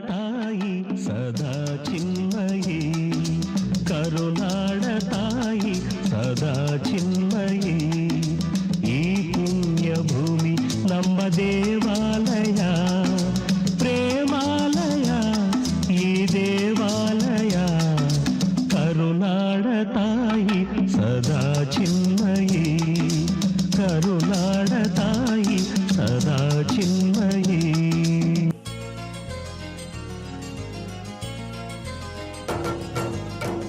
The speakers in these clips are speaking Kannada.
ತಾಯಿ ಸದಾ ಚಿನ್ಮಯಿ, ಕರುನಾಡ ತಾಯಿ ಸದಾ ಚಿನ್ಮಯಿ. ಈ ಪುಣ್ಯ ಭೂಮಿ ನಮ್ಮ ದೇವಾಲಯ, ಪ್ರೇಮಾಲಯ ಈ ದೇವಾಲಯ. ಕರುನಾಡ ತಾಯಿ ಸದಾ ಚಿನ್ಮಯಿ, ಕರುನಾಡ ತಾಯಿ ಸದಾ ಚಿನ್ಮಯಿ.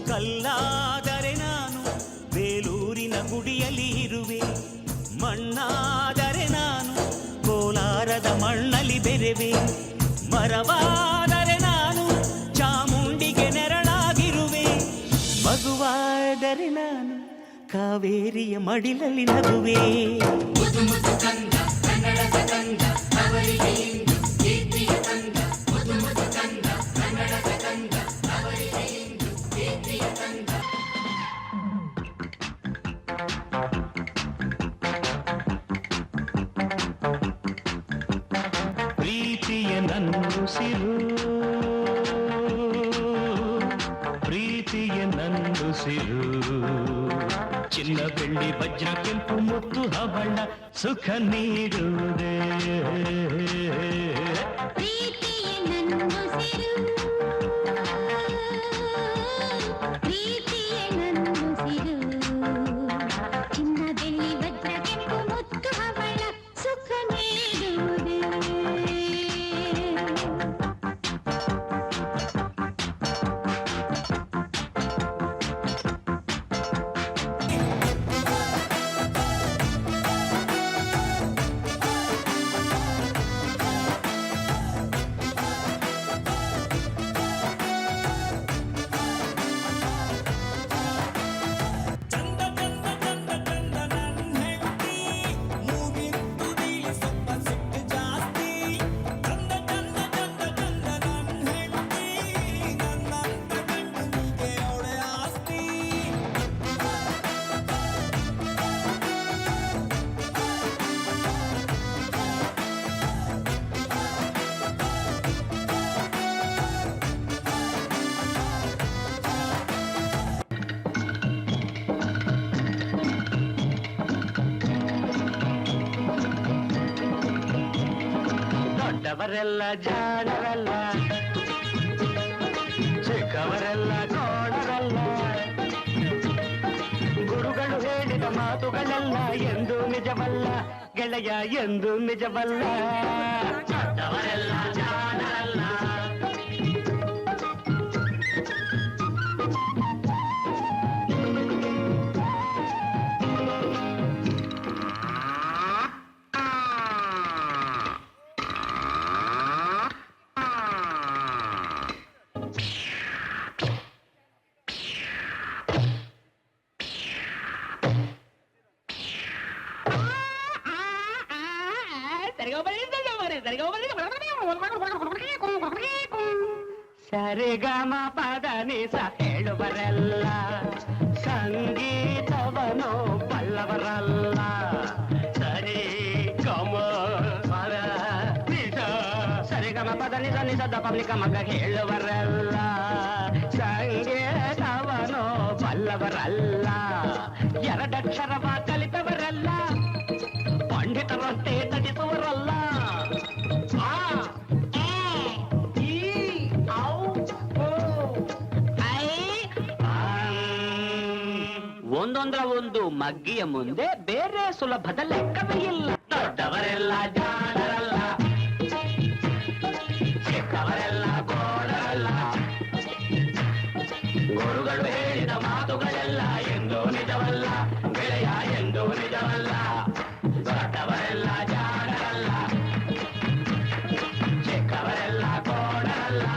ಕಲ್ಲಾದರೆ ನಾನು ಬೇಲೂರಿನ ಗುಡಿಯಲ್ಲಿ ಇರುವೆ, ಮಣ್ಣಾದರೆ ನಾನು ಕೋಲಾರದ ಮಣ್ಣಲ್ಲಿ ಬೆರೆವೆ. ಮರವಾದರೆ ನಾನು ಚಾಮುಂಡಿಗೆ ನೆರಳಾಗಿರುವೆ, ಮಗುವಾದರೆ ನಾನು ಕಾವೇರಿಯ ಮಡಿಲಲ್ಲಿ ನಗುವೆ. ಪ್ರೀತಿಯ ನನ್ನುಸಿರು, ಪ್ರೀತಿಯ ನನ್ನುಸಿರು. ಚಿನ್ನ ಬೆಳ್ಳಿ ವಜ್ರ ಕೆಂಪು ಮುತ್ತು ಹವಳ ಸುಖ ನೀಡುವುದೇ. ಪ್ರೀತಿಯ ನನ್ನುಸಿರು, ಪ್ರೀತಿಯ ನನ್ನುಸಿರು. ಚಿನ್ನ ಬೆಳ್ಳಿ ವಜ್ರ ಕೆಂಪು ಮುತ್ತು ಹವಳ ಸುಖ ನೀಡುವುದೇ. ದೊಡ್ಡವರೆಲ್ಲ ಜಾಣರಲ್ಲ, ಚಿಕ್ಕವರೆಲ್ಲ ಕೋಣರಲ್ಲ. ಗುರುಗಳು ಹೇಳಿದ ಮಾತುಗಳೆಲ್ಲ ಎಂದು ನಿಜವಲ್ಲ ಗೆಳೆಯ, ಎಂದು ನಿಜವಲ್ಲ. ದೊಡ್ಡವರೆಲ್ಲ ಜಾಣರಲ್ಲ. ಸರಿಗಮ ಪದ ನಿಸ ಹೇಳುವರೆಲ್ಲ ಸಂಗೀತವನು ಬಲ್ಲವರಲ್ಲ. ಸರಿ ಗಮ ಪದ ನಿಸ, ಸರಿಗಮ ಪದ ನಿಸ ನಿಸದ ಪಬ್ಲಿಕ ಮಗ ಹೇಳುವರೆಲ್ಲ ಸಂಗೀತವನು ಬಲ್ಲವರಲ್ಲ. ಎರಡಕ್ಷರವ ಕಲಿತವರಲ್ಲ, ಪಂಡಿತರಂತೆ ತಟಿಸುವರಲ್ಲ. ಒಂದೊಂದರ ಒಂದು ಮಗ್ಗಿಯ ಮುಂದೆ ಬೇರೆ ಸುಲಭದ ಲೆಕ್ಕವೇ ಇಲ್ಲ. ದೊಡ್ಡವರೆಲ್ಲ ಜಾಣರಲ್ಲ, ಚಿಕ್ಕವರೆಲ್ಲ ಗೋಳರಲ್ಲ. ಗುರುಗಳು ಹೇಳಿದ ಮಾತುಗಳೆಲ್ಲ ಎಂದು ನಿಜವಲ್ಲ ಗೆಳೆಯ, ಎಂದು ನಿಜವಲ್ಲ. ದೊಡ್ಡವರೆಲ್ಲ ಜಾಣರಲ್ಲ, ಚಿಕ್ಕವರೆಲ್ಲ ಗೋಳರಲ್ಲ.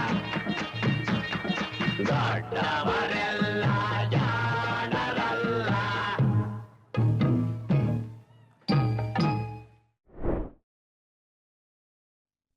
ದೊಡ್ಡವರೇ